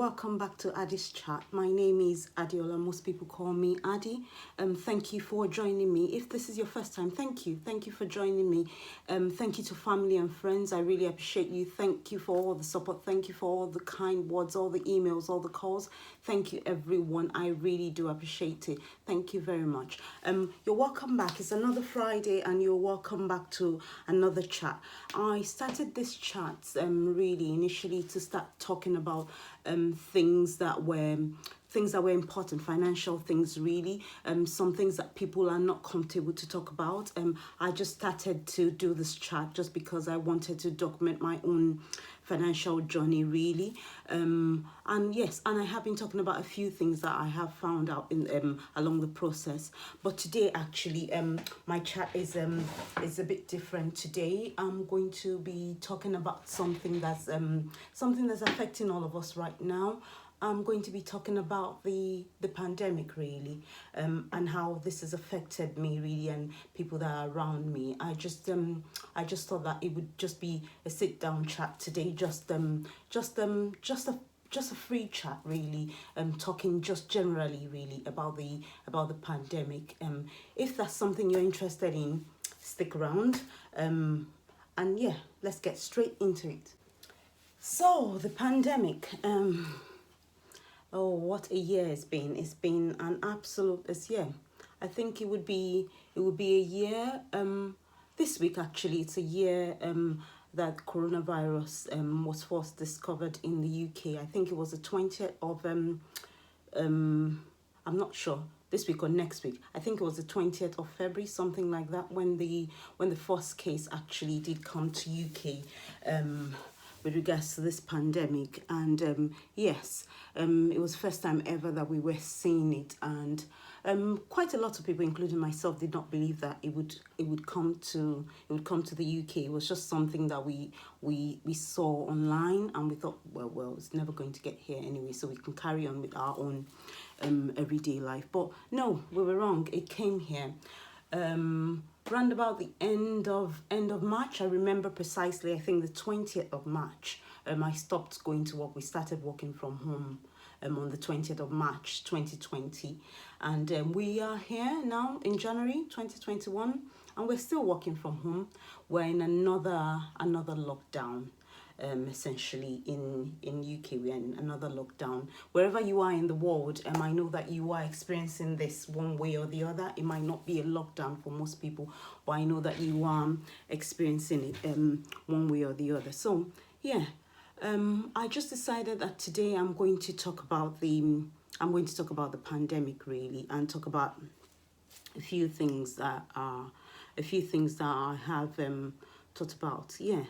welcome back to Addie's chat. My name is Addiola. Most people call me Addie. Thank you for joining me. If this is your first time, thank you. Thank you for joining me. Thank you to family and friends. I really appreciate you. Thank you for all the support. Thank you for all the kind words, all the emails, all the calls. Thank you, everyone. I really do appreciate it. Thank you very much. You're welcome back. It's another Friday, and you're welcome back to another chat. I started this chat really initially to start talking about things that were important, financial things really, some things that people are not comfortable to talk about. I just started to do this chat just because I wanted to document my own financial journey really, and yes, and I have been talking about a few things that I have found out in along the process. But today actually my chat is a bit different. Today I'm going to be talking about something that's affecting all of us right now. I'm going to be talking about the pandemic really, and how this has affected me really and people that are around me. I just thought that it would just be a sit down chat today, just a free chat really, talking just generally really about the pandemic. If that's something you're interested in, stick around, and yeah, let's get straight into it. So the pandemic, oh, what a year it's been. It's been an absolute year. I think it would be a year. This week actually, it's a year that coronavirus was first discovered in the UK. I think it was the 20th of I'm not sure, this week or next week. I think it was the 20th of February, something like that, when the first case actually did come to UK. With regards to this pandemic, and yes, it was the first time ever that we were seeing it, and quite a lot of people, including myself, did not believe that it would come to the UK. It was just something that we saw online, and we thought, well, it's never going to get here anyway, so we can carry on with our own everyday life. But no, we were wrong. It came here. Round about the end of March, I remember precisely, I think the 20th of March, I stopped going to work. We started working from home on the 20th of March 2020, and we are here now in January 2021, and we're still working from home. We're in another lockdown. Essentially in UK, we're in another lockdown. Wherever you are in the world, I know that you are experiencing this one way or the other. It might not be a lockdown for most people, but I know that you are experiencing it one way or the other. So yeah, I just decided that today I'm going to talk about the pandemic really, and talk about a few things that I have thought about. Yeah.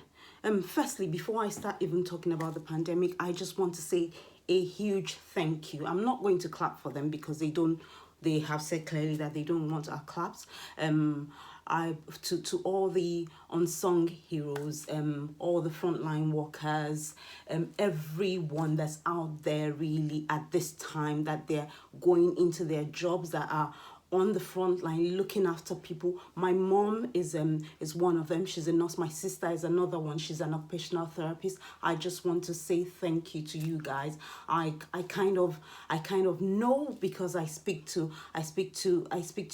Firstly, before I start even talking about the pandemic, I just want to say a huge thank you. I'm not going to clap for them because they have said clearly that they don't want our claps. To all the unsung heroes, all the frontline workers, everyone that's out there really at this time, that they're going into their jobs, that are on the front line looking after people. My mom is one of them. She's a nurse. My sister is another one. She's an occupational therapist. I just want to say thank you to you guys. I kind of know, because I speak to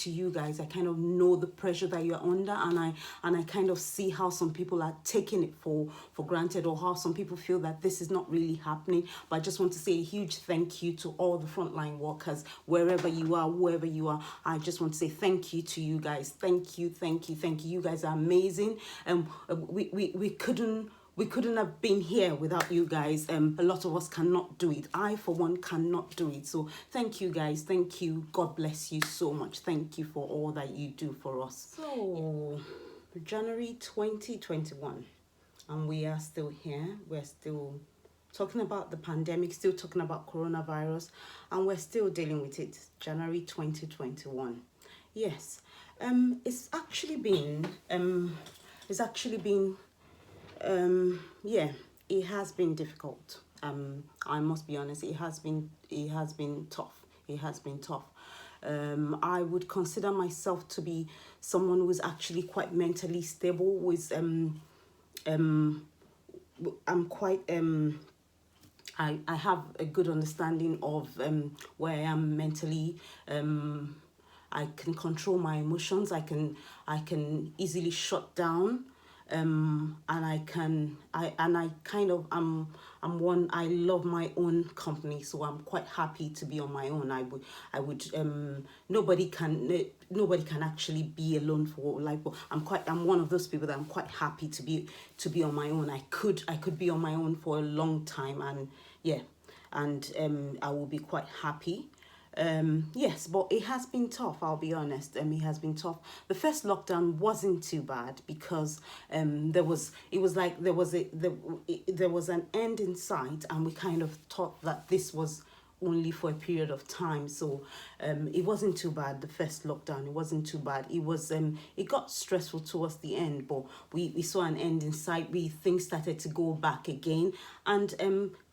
you guys. I kind of know the pressure that you're under, and I kind of see how some people are taking it for granted, or how some people feel that this is not really happening. But I just want to say a huge thank you to all the frontline workers, wherever you are, whoever you are. I just want to say thank you to you guys. Thank you. You guys are amazing. We couldn't have been here without you guys. A lot of us cannot do it. I, for one, cannot do it. So thank you guys. Thank you. God bless you so much. Thank you for all that you do for us. So January 2021, and we are still here. We're still talking about the pandemic, still talking about coronavirus, and we're still dealing with it. January 2021. Yes. It's actually been yeah, it has been difficult. I must be honest, it has been tough. It has been tough. I would consider myself to be someone who is actually quite mentally stable, with I'm quite I have a good understanding of where I am mentally. I can control my emotions. I can easily shut down, and I kind of I'm one. I love my own company, so I'm quite happy to be on my own. I would nobody can actually be alone for like. I'm one of those people that I'm quite happy to be on my own. I could be on my own for a long time, and yeah, and I will be quite happy. Yes, but it has been tough, I'll be honest. It has been tough. The first lockdown wasn't too bad because it was like there was an end in sight, and we kind of thought that this was only for a period of time. So it wasn't too bad. The first lockdown, it wasn't too bad. It got stressful towards the end, but we saw an end in sight. Things started to go back again, and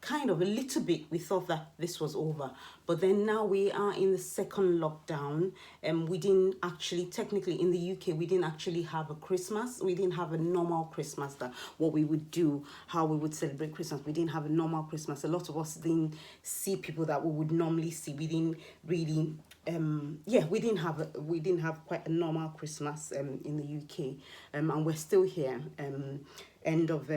kind of a little bit we thought that this was over. But then now we are in the second lockdown, and we didn't actually, technically in the UK, we didn't actually have a Christmas. We didn't have a normal Christmas, that what we would do, how we would celebrate Christmas. We didn't have a normal Christmas. A lot of us didn't see people that we would normally see. We didn't really we didn't have quite a normal Christmas in the UK, and we're still here, end of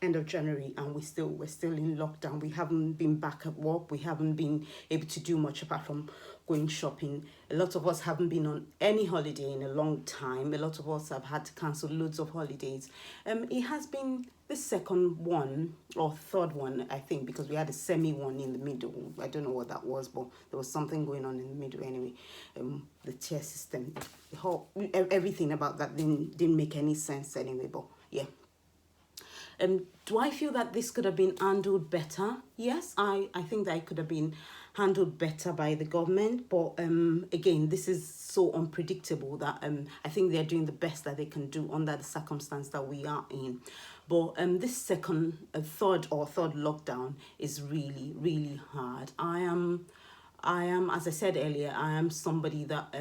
end of January, and we're still in lockdown. We haven't been back at work. We haven't been able to do much apart from going shopping. A lot of us haven't been on any holiday in a long time. A lot of us have had to cancel loads of holidays. It has been the second one or third one, I think, because we had a semi one in the middle. I don't know what that was, but there was something going on in the middle anyway. The tier system, everything about that didn't make any sense anyway. But yeah. Do I feel that this could have been handled better? Yes, I think that it could have been handled better by the government. But again, this is so unpredictable that I think they're doing the best that they can do under the circumstance that we are in. But this third lockdown is really, really hard. I am, as I said earlier, I am somebody that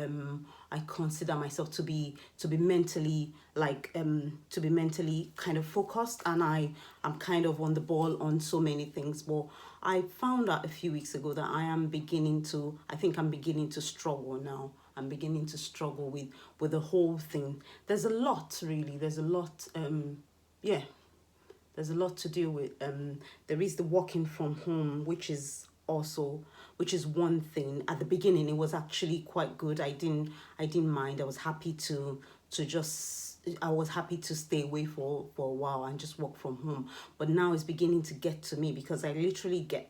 I consider myself to be mentally kind of focused, and I'm kind of on the ball on so many things. But I found out a few weeks ago that I'm beginning to struggle now. I'm beginning to struggle with the whole thing. There's a lot, really. There's a lot. There's a lot to deal with. There is the working from home, which is one thing. At the beginning, it was actually quite good. I didn't mind. I was happy to stay away for a while and just work from home. But now it's beginning to get to me, because I literally get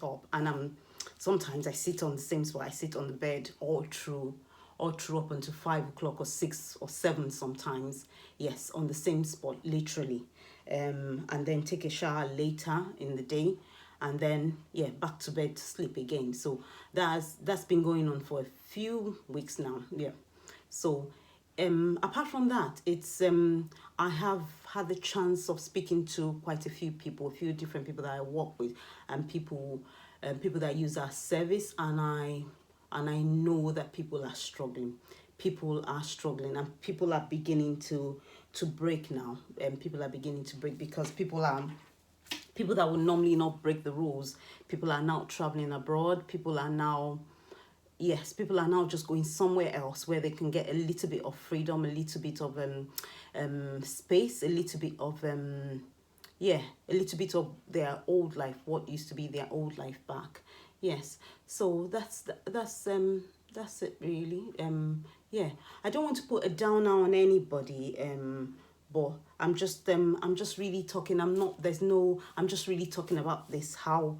up, and sometimes I sit on the same spot. I sit on the bed all through up until 5 o'clock or 6 or 7 sometimes. Yes, on the same spot, literally. And then take a shower later in the day, and then back to bed to sleep again. So that's been going on for a few weeks now. So apart from that, it's I have had the chance of speaking to quite a few different people that I work with, and people that use our service, and I know that people are struggling. And people are beginning to break now. And people are beginning to break, because people that would normally not break the rules. People are now traveling abroad. People are now just going somewhere else where they can get a little bit of freedom, a little bit of space, a little bit of their old life, what used to be their old life back. Yes. So that's it really. I don't want to put a downer on anybody, but I'm just really talking. I'm just really talking about this, how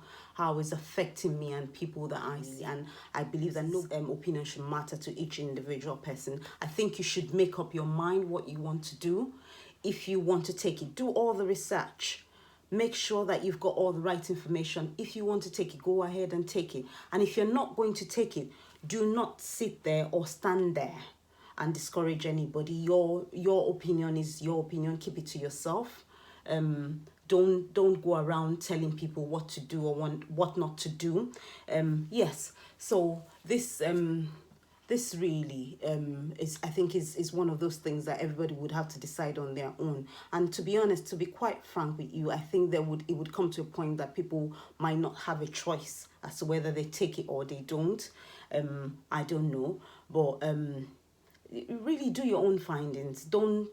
it's affecting me and people that I see. And I believe that no opinion should matter to each individual person. I think you should make up your mind what you want to do. If you want to take it, do all the research. Make sure that you've got all the right information. If you want to take it, go ahead and take it. And if you're not going to take it, do not sit there or stand there and discourage anybody. Your opinion is your opinion. Keep it to yourself. Don't go around telling people what to do or what not to do. Yes. So this this really is, I think, is one of those things that everybody would have to decide on their own. And to be honest, to be quite frank with you, I think it would come to a point that people might not have a choice as to whether they take it or they don't. I don't know, but really do your own findings. Don't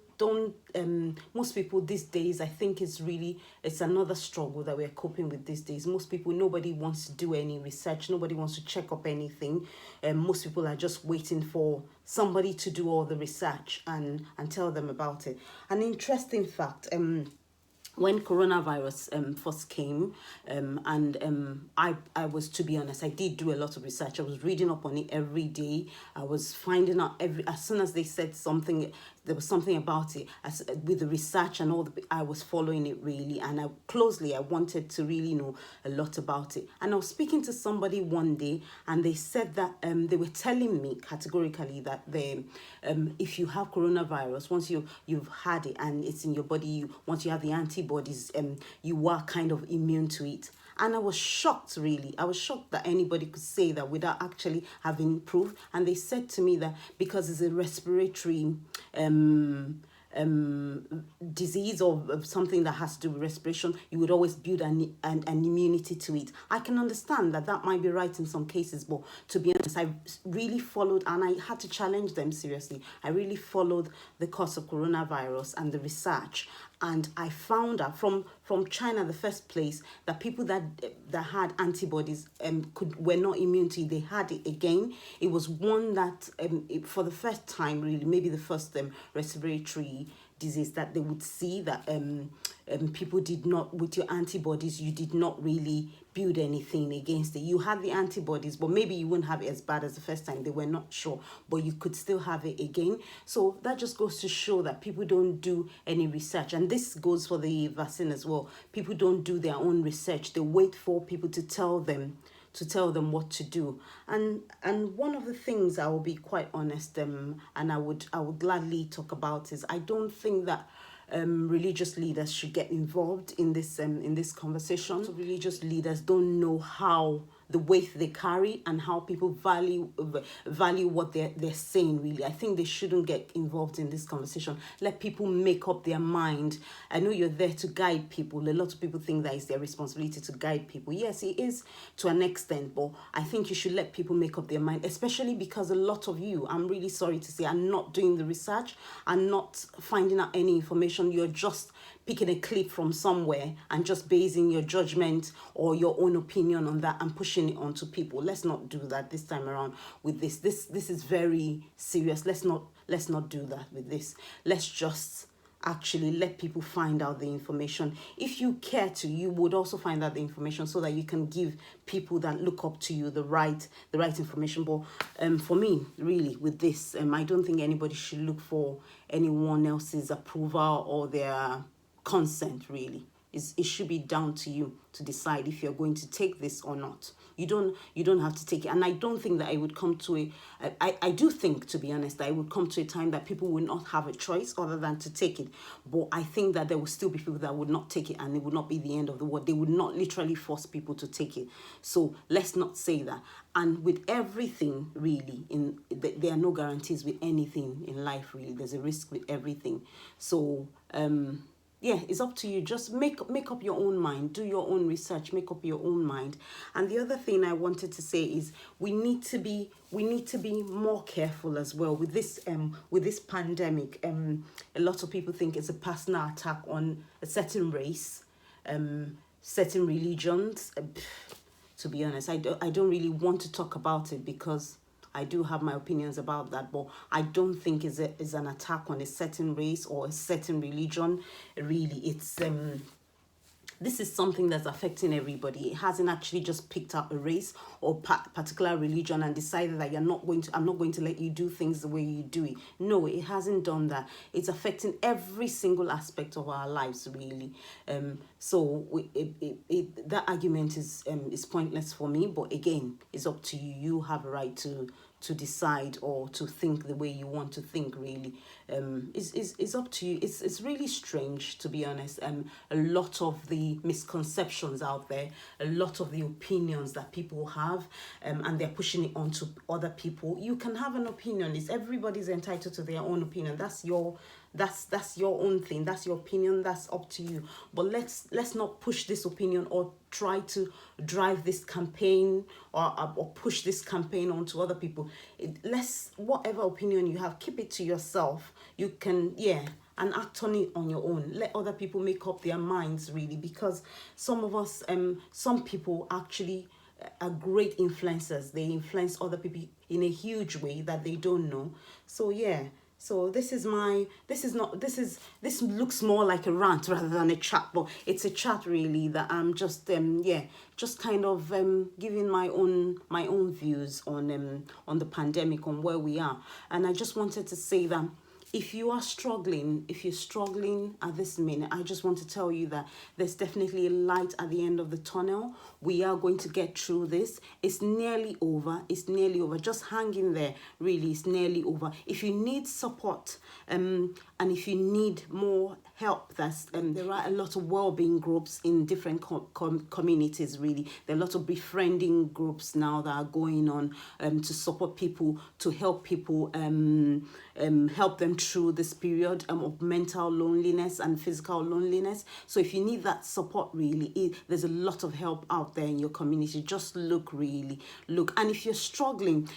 most people these days, I think it's another struggle that we're coping with these days. Most people, nobody wants to do any research, nobody wants to check up anything. Most people are just waiting for somebody to do all the research and tell them about it. An interesting fact, when coronavirus first came, I was, to be honest, I did do a lot of research. I was reading up on it every day. I was finding out as soon as they said something, there was something about it, with the research and all I was following it really, and I wanted to really know a lot about it. And I was speaking to somebody one day, and they said that they were telling me categorically that if you have coronavirus, once you've had it and it's in your body, once you have the antibodies, you are kind of immune to it. And I was shocked, really. I was shocked that anybody could say that without actually having proof. And they said to me that because it's a respiratory disease or something that has to do with respiration, you would always build an immunity to it. I can understand that might be right in some cases, but to be honest, I really followed, and I had to challenge them seriously. I really followed the course of coronavirus and the research, and I found out from China, the first place, that people that had antibodies were not immune to it. They had it again. It was one that for the first time, really, maybe the first respiratory disease that they would see that people did not, with your antibodies, you did not really build anything against it. You had the antibodies, but maybe you wouldn't have it as bad as the first time. They were not sure, but you could still have it again. So that just goes to show that people don't do any research. And this goes for the vaccine as well. People don't do their own research. They wait for people to tell them what to do. And one of the things, I will be quite honest, and I would gladly talk about, is I don't think that religious leaders should get involved in this conversation. So religious leaders don't know how the weight they carry and how people value what they're saying, really. I think they shouldn't get involved in this conversation. Let people make up their mind. I know you're there to guide people. A lot of people think that it's their responsibility to guide people. Yes, it is to an extent, but I think you should let people make up their mind, especially because a lot of you, I'm really sorry to say, are not doing the research and not finding out any information. You're just picking a clip from somewhere and just basing your judgment or your own opinion on that and pushing it onto people. Let's not do that this time around with this. This is very serious. Let's not do that with this. Let's just actually let people find out the information. If you care to, you would also find out the information so that you can give people that look up to you the right information. But for me, really, with this, I don't think anybody should look for anyone else's approval or their consent, really. It should be down to you to decide if you're going to take this or not. You don't have to take it. And I don't think that I would come to I do think, to be honest, that I would come to a time that people will not have a choice other than to take it. But I think that there will still be people that would not take it, and it would not be the end of the world. They would not literally force people to take it. So let's not say that. And with everything, really, there are no guarantees with anything in life, really. There's a risk with everything. So yeah, it's up to you. Just make up your own mind. Do your own research. Make up your own mind. And the other thing I wanted to say is we need to be more careful as well with this pandemic. A lot of people think it's a personal attack on a certain race, certain religions. To be honest, I don't really want to talk about it because I do have my opinions about that, but I don't think it's an attack on a certain race or a certain religion. Really, it's this is something that's affecting everybody. It hasn't actually just picked up a race or particular religion and decided that I'm not going to let you do things the way you do it. No, it hasn't done that. It's affecting every single aspect of our lives, really. So that argument is pointless for me. But again, it's up to you. You have a right to decide or to think the way you want to think, really. Is up to you. It's really strange, to be honest. A lot of the misconceptions out there, a lot of the opinions that people have, and they're pushing it onto other people. You can have an opinion. Everybody's entitled to their own opinion. That's your own thing. That's your opinion. That's up to you. But let's not push this opinion or try to drive this campaign or push this campaign onto other people. Whatever opinion you have, keep it to yourself. You can, and act on it on your own. Let other people make up their minds, really, because some of us, some people actually are great influencers. They influence other people in a huge way that they don't know. So so this looks more like a rant rather than a chat, but it's a chat really that I'm just kind of giving my own views on the pandemic, on where we are. And I just wanted to say that if you're struggling at this minute, I just want to tell you that there's definitely a light at the end of the tunnel. We are going to get through this. It's nearly over. Just hang in there, really. It's nearly over. If you need support, and if you need more help, there are a lot of well-being groups in different communities, really. There are a lot of befriending groups now that are going on to support people, to help people, help them through this period of mental loneliness and physical loneliness. So if you need that support, really, there's a lot of help out there in your community. Just look. And if you're struggling,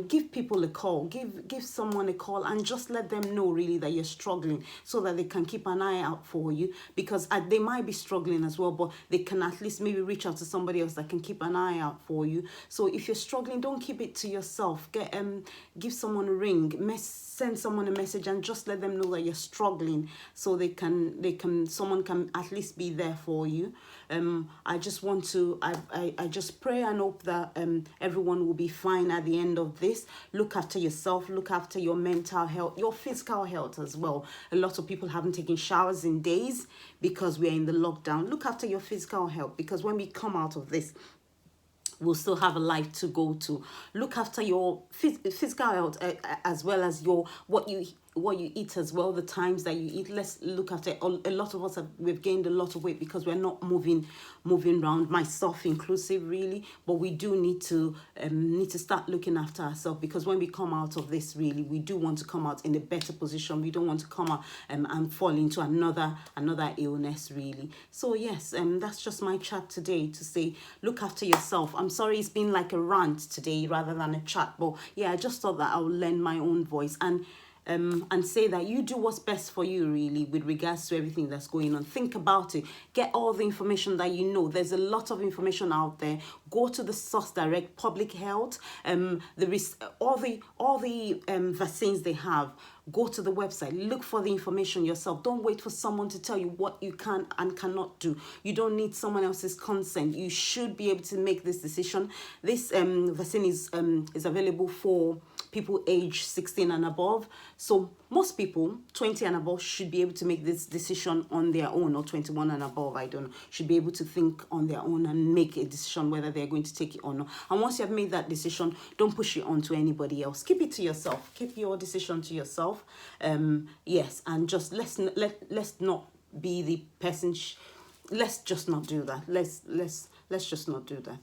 give people a call, give someone a call, and just let them know, really, that you're struggling, so that they can keep an eye out for you, because they might be struggling as well, but they can at least maybe reach out to somebody else that can keep an eye out for you. So if you're struggling, don't keep it to yourself. Give someone a ring, send someone a message, and just let them know that you're struggling, so someone can at least be there for you. I just pray and hope that everyone will be fine at the end of this. Look after yourself, look after your mental health, your physical health as well. A lot of people haven't taken showers in days because we're in the lockdown. Look after your physical health, because when we come out of this, we'll still have a life to go to. Look after your physical health, as well as what you eat as well, the times that you eat. Let's look after it. A lot of us we've gained a lot of weight because we're not moving around, myself inclusive, really. But we do need to start looking after ourselves, because when we come out of this, really, we do want to come out in a better position. We don't want to come out and fall into another illness, really. So yes, that's just my chat today, to say look after yourself. I'm sorry it's been like a rant today rather than a chat, but I just thought that I would lend my own voice and say that you do what's best for you, really, with regards to everything that's going on. Think about it. Get all the information that you know. There's a lot of information out there. Go to the source direct, public health, all the vaccines they have. Go to the website, look for the information yourself. Don't wait for someone to tell you what you can and cannot do. You don't need someone else's consent. You should be able to make this decision. This vaccine is available for people aged 16 and above. So most people 20 and above should be able to make this decision on their own, or 21 and above, I don't know, should be able to think on their own and make a decision whether they're going to take it or not. And once you have made that decision, don't push it on to anybody else. Keep it to yourself. Keep your decision to yourself. Yes, and just let's not be the person. Let's just not do that. Let's just not do that.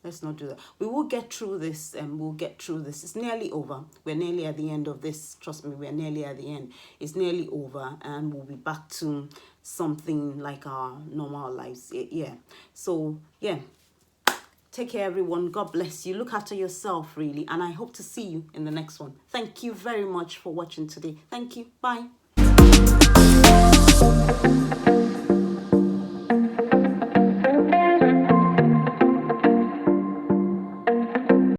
Let's not do that. We will get through this, and we'll get through this. It's nearly over. We're nearly at the end of this. Trust me, we're nearly at the end. It's nearly over, and we'll be back to something like our normal lives. So take care, everyone. God bless you. Look after yourself, really, and I hope to see you in the next one. Thank you very much for watching today. Thank you. Bye.